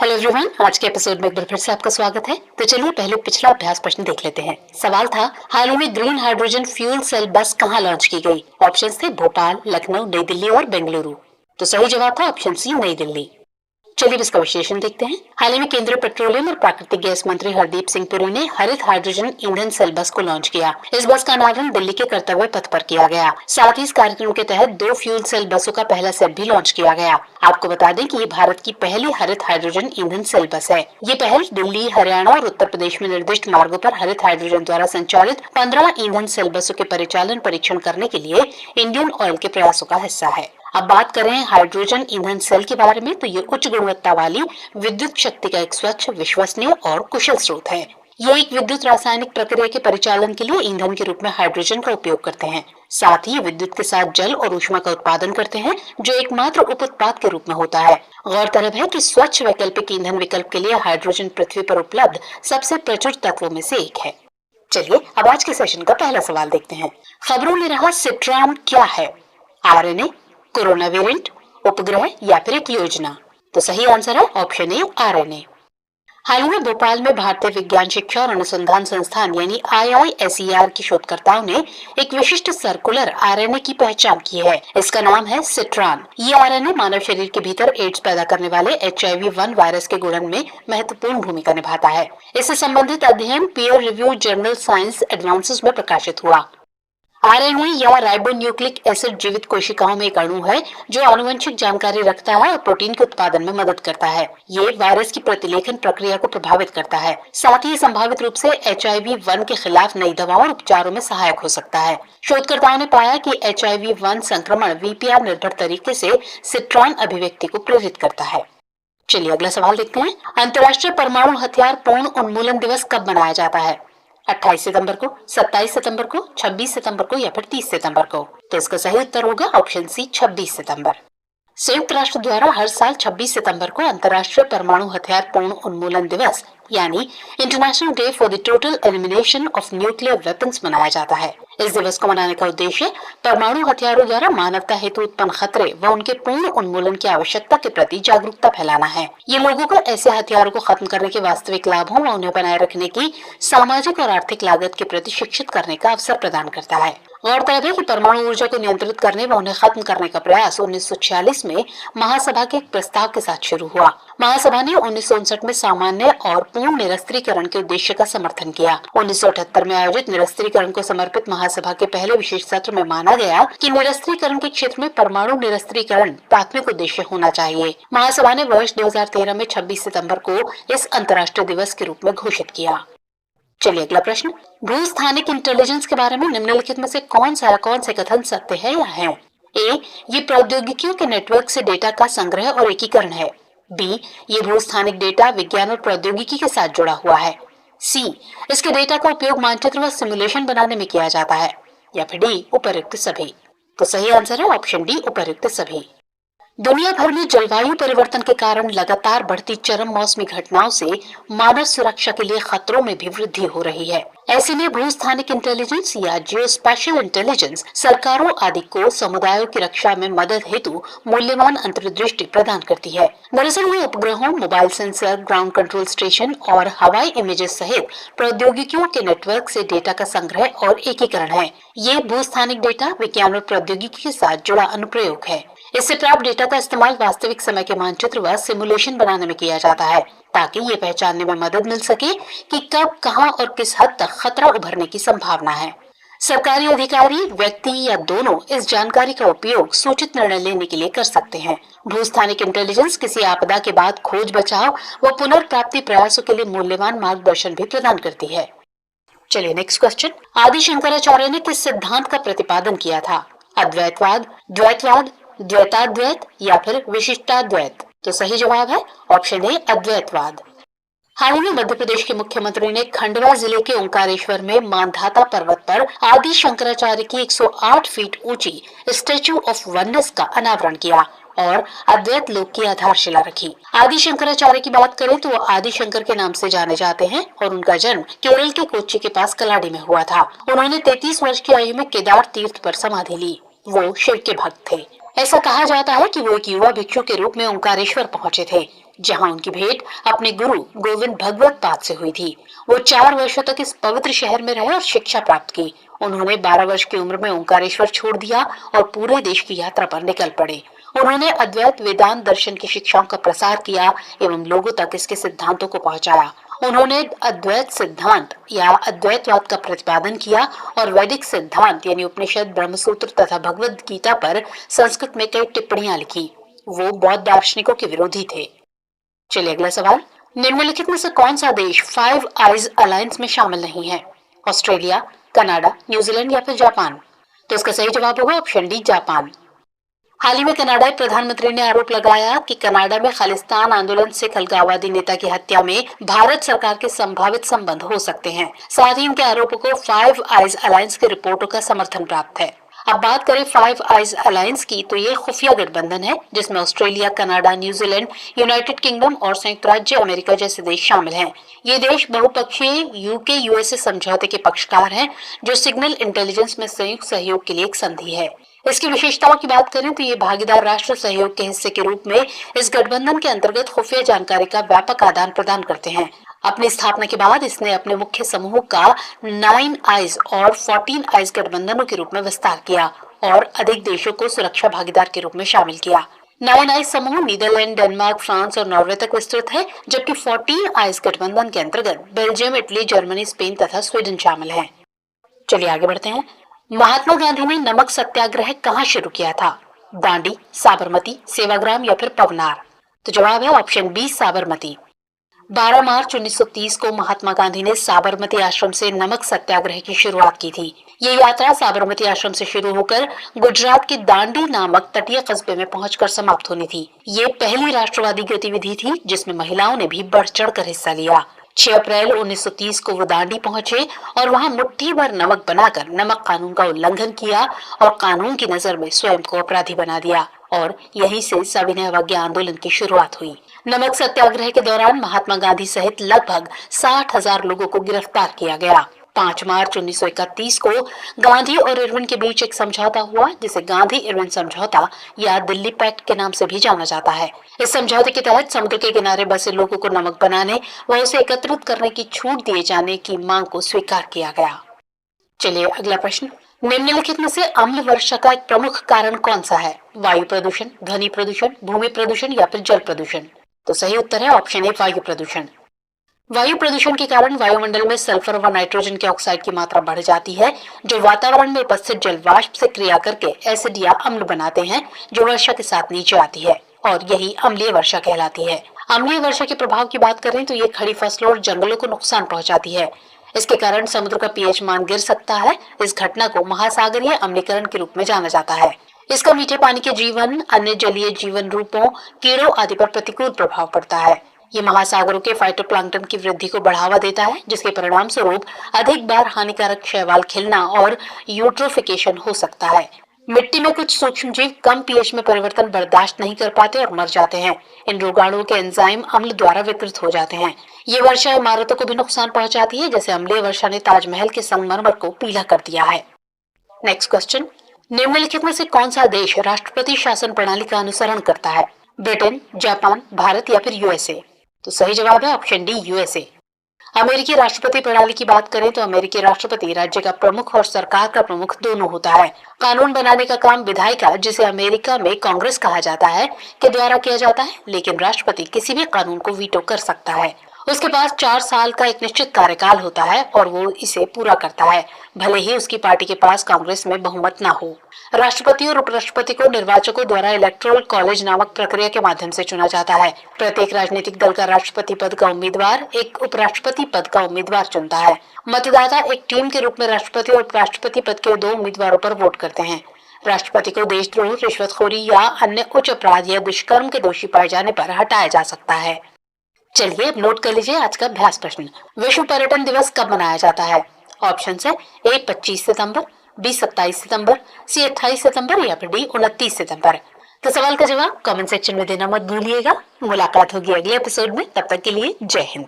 Hello everyone, आज के episode में एक बार फिर से आपका स्वागत है। तो चलिए पहले पिछला अभ्यास प्रश्न देख लेते हैं। सवाल था, हाल ही में ग्रीन हाइड्रोजन फ्यूल सेल बस कहाँ लॉन्च की गई? ऑप्शंस थे भोपाल, लखनऊ, नई दिल्ली और बेंगलुरु। तो सही जवाब था ऑप्शन सी, नई दिल्ली। चलिए इसका विश्लेषण देखते हैं। हाल ही में केंद्रीय पेट्रोलियम और प्राकृतिक गैस मंत्री हरदीप सिंह पुरी ने हरित हाइड्रोजन ईंधन सेल बस को लॉन्च किया। इस बस का अनावरण दिल्ली के कर्तव्य पथ पर किया गया। साथ ही इस कार्यक्रम के तहत 2 फ्यूल सेल बसों का पहला सेट भी लॉन्च किया गया। आपको बता दें कि ये भारत की पहली हरित हाइड्रोजन ईंधन सेल बस है। ये पहल दिल्ली, हरियाणा और उत्तर प्रदेश में निर्दिष्ट मार्गों पर हरित हाइड्रोजन द्वारा संचालित 15 ईंधन सेल बसों के परिचालन परीक्षण करने के लिए इंडियन ऑयल के प्रयासों का हिस्सा है। अब बात करें हाइड्रोजन ईंधन सेल के बारे में, तो ये उच्च गुणवत्ता वाली विद्युत शक्ति का एक स्वच्छ, विश्वसनीय और कुशल स्रोत है। ये एक विद्युत रासायनिक प्रक्रिया के परिचालन के लिए ईंधन के रूप में हाइड्रोजन का उपयोग करते हैं। साथ ही विद्युत के साथ जल और ऊष्मा का उत्पादन करते हैं, जो एकमात्र उप उत्पाद के रूप में होता है। गौरतलब है कि स्वच्छ वैकल्पिक ईंधन विकल्प के लिए हाइड्रोजन पृथ्वी पर उपलब्ध सबसे प्रचुर तत्वों में से एक है। चलिए अब आज के सेशन का पहला सवाल देखते हैं। खबरों में रहा सिट्रॉन क्या है? आरएनए, कोरोना वेरिएंट, उपग्रह या फिर एक योजना? तो सही आंसर है ऑप्शन ए, आरएनए। हाल ही में भोपाल में भारतीय विज्ञान शिक्षा और अनुसंधान संस्थान यानी IISER के शोधकर्ताओं ने एक विशिष्ट सर्कुलर आरएनए की पहचान की है। इसका नाम है सिट्रॉन। ये आरएनए मानव शरीर के भीतर एड्स पैदा करने वाले HIV-1 वायरस के गुणन में महत्वपूर्ण भूमिका निभाता है। इससे संबंधित अध्ययन peer review journal science advances में प्रकाशित हुआ। आरएनए या राइबोन्यूक्लिक एसिड जीवित कोशिकाओं में एक अणु है जो आनुवंशिक जानकारी रखता है और प्रोटीन के उत्पादन में मदद करता है। ये वायरस की प्रतिलेखन प्रक्रिया को प्रभावित करता है। साथ ही संभावित रूप से HIV-1 के खिलाफ नई दवाओं और उपचारों में सहायक हो सकता है। शोधकर्ताओं ने पाया कि HIV-1 संक्रमण VPR निर्भर तरीके से सिट्रॉन अभिव्यक्ति को प्रेरित करता है। चलिए अगला सवाल देखते हैं। अंतर्राष्ट्रीय परमाणु हथियार पूर्ण उन्मूलन दिवस कब मनाया जाता है? 28 सितंबर को, 27 सितंबर को, 26 सितंबर को या फिर 30 सितंबर को? तो इसका सही उत्तर होगा ऑप्शन सी, 26 सितंबर। संयुक्त राष्ट्र द्वारा हर साल 26 सितंबर को अंतर्राष्ट्रीय परमाणु हथियार पूर्ण उन्मूलन दिवस यानी international day for the total elimination of nuclear weapons मनाया जाता है। इस दिवस को मनाने का उद्देश्य परमाणु हथियारों द्वारा मानवता हेतु उत्पन्न खतरे व उनके पूर्ण उन्मूलन की आवश्यकता के प्रति जागरूकता फैलाना है। ये लोगों को ऐसे हथियारों को खत्म करने के वास्तविक लाभों व उन्हें बनाए रखने की सामाजिक और आर्थिक लागत के प्रति शिक्षित करने का अवसर प्रदान करता है। गौरतलब है कि परमाणु ऊर्जा को नियंत्रित करने व उन्हें खत्म करने का प्रयास 1946 में महासभा के एक प्रस्ताव के साथ शुरू हुआ। महासभा ने 1959 में सामान्य और पूर्ण निरस्त्रीकरण के उद्देश्य का समर्थन किया। 1978 में आयोजित निरस्त्रीकरण को समर्पित महासभा के पहले विशेष सत्र में माना गया कि निरस्त्रीकरण के क्षेत्र में परमाणु निरस्त्रीकरण प्राथमिक उद्देश्य होना चाहिए। महासभा ने वर्ष 2013 में 26 सितंबर को इस अंतर्राष्ट्रीय दिवस के रूप में घोषित किया। चलिए अगला प्रश्न। भूस्थानिक इंटेलिजेंस के बारे में निम्नलिखित में से कौन से कथन सत्य है या है? ए, ये प्रौद्योगिकियों के नेटवर्क से डेटा का संग्रह और एकीकरण है। बी, ये भूस्थानिक डेटा विज्ञान और प्रौद्योगिकी के साथ जुड़ा हुआ है। सी, इसके डेटा का उपयोग मानचित्र व सिमुलेशन बनाने में किया जाता है। या फिर डी, उपयुक्त सभी? तो सही आंसर है ऑप्शन डी, उपयुक्त सभी। दुनिया भर में जलवायु परिवर्तन के कारण लगातार बढ़ती चरम मौसमी घटनाओं से मानव सुरक्षा के लिए खतरों में भी वृद्धि हो रही है। ऐसे में भूस्थानिक इंटेलिजेंस या जियोस्पेशियल इंटेलिजेंस सरकारों आदि को समुदायों की रक्षा में मदद हेतु मूल्यवान अंतर्दृष्टि प्रदान करती है। दरअसल ये उपग्रहों, mobile sensor, ground control station और हवाई इमेजेस सहित प्रौद्योगिकियों के नेटवर्क से डेटा का संग्रह और एकीकरण है। ये भूस्थानिक डेटा विज्ञान और प्रौद्योगिकी के साथ जुड़ा अनुप्रयोग है। इससे प्राप्त डेटा का इस्तेमाल वास्तविक समय के मानचित्र व सिमुलेशन बनाने में किया जाता है, ताकि ये पहचानने में मदद मिल सके कि कब, कहां और किस हद तक खतरा उभरने की संभावना है। सरकारी अधिकारी, व्यक्ति या दोनों इस जानकारी का उपयोग सूचित निर्णय लेने के लिए कर सकते हैं। भूस्थानिक इंटेलिजेंस किसी आपदा के बाद खोज, बचाव व पुनर्प्राप्ति प्रयासों के लिए मूल्यवान मार्गदर्शन भी प्रदान करती है। चलिए नेक्स्ट क्वेश्चन। आदि शंकराचार्य ने किस सिद्धांत का प्रतिपादन किया था? अद्वैतवाद, द्वैतवाद, द्वैताद्वैत या फिर विशिष्टाद्वैत? तो सही जवाब है ऑप्शन ए, अद्वैतवाद। हाल ही में मध्य प्रदेश के मुख्यमंत्री ने खंडवा जिले के ओंकारेश्वर में मानधाता पर्वत पर आदि शंकराचार्य की 108 फीट ऊंची स्टैच्यू ऑफ वननेस का अनावरण किया और अद्वैत लोक की आधारशिला रखी। आदि शंकराचार्य की बात करें तो वो आदि शंकर के नाम से जाने जाते हैं और उनका जन्म केरल के कोच्चि के पास कलाडी में हुआ था। उन्होंने 33 वर्ष की आयु में केदार तीर्थ पर समाधि ली। वो शिव के भक्त थे। ऐसा कहा जाता है कि वो एक युवा भिक्षु के रूप में ओंकारेश्वर पहुंचे थे। जहां उनकी भेंट अपने गुरु गोविंद भगवत पाद से हुई थी। वो 4 वर्षों तक इस पवित्र शहर में रहे और शिक्षा प्राप्त की। उन्होंने 12 वर्ष की उम्र में ओंकारेश्वर छोड़ दिया और पूरे देश की यात्रा पर निकल पड़े। उन्होंने अद्वैत वेदांत दर्शन की शिक्षाओं का प्रसार किया एवं लोगों तक इसके सिद्धांतों को पहुंचाया। उन्होंने अद्वैत सिद्धांत या अद्वैतवाद का प्रतिपादन किया और वैदिक सिद्धांत यानी उपनिषद, ब्रह्मसूत्र तथा भगवद गीता पर संस्कृत में कई टिप्पणियां लिखी। वो बौद्ध दार्शनिकों के विरोधी थे। चलिए अगला सवाल, निम्नलिखित में से कौन सा देश फाइव आइज अलायंस में शामिल नहीं है? ऑस्ट्रेलिया, कनाडा, न्यूजीलैंड या फिर जापान? तो इसका सही जवाब होगा ऑप्शन डी, जापान। हाल ही में कनाडाई प्रधानमंत्री ने आरोप लगाया कि कनाडा में खालिस्तान आंदोलन से अलगाववादी नेता की हत्या में भारत सरकार के संभावित संबंध हो सकते हैं। साथ ही उनके आरोपों को फाइव आइज अलायंस की रिपोर्टों का समर्थन प्राप्त है। अब बात करें फाइव आइज अलायंस की, तो ये खुफिया गठबंधन है जिसमें Australia, Canada, New Zealand, United kingdom और संयुक्त राज्य अमेरिका जैसे देश शामिल हैं। ये देश बहुपक्षीय यूके यूएसए समझौते के पक्षकार हैं, जो सिग्नल इंटेलिजेंस में संयुक्त सहयोग के लिए एक संधि है। इसकी विशेषताओं की बात करें तो ये भागीदार राष्ट्र सहयोग के हिस्से के रूप में इस गठबंधन के अंतर्गत खुफिया जानकारी का व्यापक आदान प्रदान करते हैं। अपनी स्थापना के बाद इसने अपने मुख्य समूह का 9 आइज और 14 आइज गठबंधनों के रूप में विस्तार किया और अधिक देशों को सुरक्षा भागीदार के रूप में शामिल किया। 9 आइज समूह नीदरलैंड, डेनमार्क, फ्रांस और नॉर्वे तक विस्तृत है, जबकि 14 आइज गठबंधन के अंतर्गत बेल्जियम, इटली, जर्मनी, स्पेन तथा स्वीडन शामिल है। चलिए आगे बढ़ते हैं। महात्मा गांधी ने नमक सत्याग्रह कहाँ शुरू किया था? दांडी, साबरमती, सेवाग्राम या फिर पवनार? तो जवाब है ऑप्शन बी, साबरमती। 12 मार्च 1930 को महात्मा गांधी ने साबरमती आश्रम से नमक सत्याग्रह की शुरुआत की थी। ये यात्रा साबरमती आश्रम से शुरू होकर गुजरात के दांडी नामक तटीय कस्बे में पहुंचकर समाप्त होनी थी। ये पहली राष्ट्रवादी गतिविधि थी जिसमें महिलाओं ने भी बढ़ चढ़कर हिस्सा लिया। 6 अप्रैल 1930 को वो दांडी पहुंचे और वहां मुट्ठी भर नमक बनाकर नमक कानून का उल्लंघन किया और कानून की नजर में स्वयं को अपराधी बना दिया और यहीं से सविनय अवज्ञा आंदोलन की शुरुआत हुई। नमक सत्याग्रह के दौरान महात्मा गांधी सहित लगभग 60,000 लोगों को गिरफ्तार किया गया। 5 मार्च 1931 को गांधी और इरविन के बीच एक समझौता हुआ जिसे गांधी इरविन समझौता या दिल्ली पैक्ट के नाम से भी जाना जाता है। इस समझौते के तहत समुद्र के किनारे बसे लोगों को नमक बनाने व उसे एकत्रित करने की छूट दिए जाने की मांग को स्वीकार किया गया। चलिए अगला प्रश्न, निम्नलिखित में से अम्ल वर्षा का एक प्रमुख कारण कौन सा है? वायु प्रदूषण, ध्वनि प्रदूषण, भूमि प्रदूषण या फिर जल प्रदूषण? तो सही उत्तर है ऑप्शन ए, वायु प्रदूषण। वायु प्रदूषण के कारण वायुमंडल में सल्फर व नाइट्रोजन के ऑक्साइड की मात्रा बढ़ जाती है, जो वातावरण में उपस्थित जल वाष्प से क्रिया करके एसिड या अम्ल बनाते हैं, जो वर्षा के साथ नीचे आती है और यही अम्लीय वर्षा कहलाती है। अम्लीय वर्षा के प्रभाव की बात करें तो ये खड़ी फसलों और जंगलों को नुकसान पहुंचाती है। इसके कारण समुद्र का पीएच मान गिर सकता है। इस घटना को महासागरीय अम्लीकरण के रूप में जाना जाता है। इसका मीठे पानी के जीवन, अन्य जलीय जीवन रूपों, कीड़ों आदि पर प्रतिकूल प्रभाव पड़ता है। ये महासागरों के फाइटोप्लैंक्टन की वृद्धि को बढ़ावा देता है, जिसके परिणाम स्वरूप अधिक बार हानिकारक शैवाल खिलना और यूट्रोफिकेशन हो सकता है। मिट्टी में कुछ सूक्ष्म जीव कम पीएच में परिवर्तन बर्दाश्त नहीं कर पाते और मर जाते हैं। इन रोगाणुओं के एंजाइम अम्ल द्वारा विकृत हो जाते हैं। ये वर्षा इमारतों को भी नुकसान पहुंचाती है, जैसे अम्लीय वर्षा ने ताजमहल के संगमरमर को पीला कर दिया है। नेक्स्ट क्वेश्चन, निम्नलिखित में से कौन सा देश राष्ट्रपति शासन प्रणाली का अनुसरण करता है? ब्रिटेन, जापान, भारत या फिर यूएसए? तो सही जवाब है ऑप्शन डी, यूएसए। अमेरिकी राष्ट्रपति प्रणाली की बात करें तो अमेरिकी राष्ट्रपति राज्य का प्रमुख और सरकार का प्रमुख दोनों होता है। कानून बनाने का काम विधायिका, जिसे अमेरिका में कांग्रेस कहा जाता है, के द्वारा किया जाता है, लेकिन राष्ट्रपति किसी भी कानून को वीटो कर सकता है। उसके पास 4 साल का एक निश्चित कार्यकाल होता है और वो इसे पूरा करता है, भले ही उसकी पार्टी के पास कांग्रेस में बहुमत ना हो। राष्ट्रपति और उपराष्ट्रपति को निर्वाचकों द्वारा इलेक्टोरल कॉलेज नामक प्रक्रिया के माध्यम से चुना जाता है। प्रत्येक राजनीतिक दल का राष्ट्रपति पद का उम्मीदवार एक उपराष्ट्रपति पद का उम्मीदवार चुनता है। मतदाता एक टीम के रूप में राष्ट्रपति और उपराष्ट्रपति पद के 2 उम्मीदवारों पर वोट करते हैं। राष्ट्रपति को देशद्रोह, रिश्वतखोरी या अन्य उच्च अपराध या दुष्कर्म के दोषी पाए जाने पर हटाया जा सकता है। चलिए अब नोट कर लीजिए आज का अभ्यास प्रश्न। विश्व पर्यटन दिवस कब मनाया जाता है? ऑप्शन है ए 25 सितंबर, बी 27 सितंबर, सी 28 सितंबर या फिर डी 29 सितंबर। तो सवाल का जवाब कमेंट सेक्शन में देना मत भूलिएगा। मुलाकात होगी अगले एपिसोड में, तब तक के लिए जय हिंद।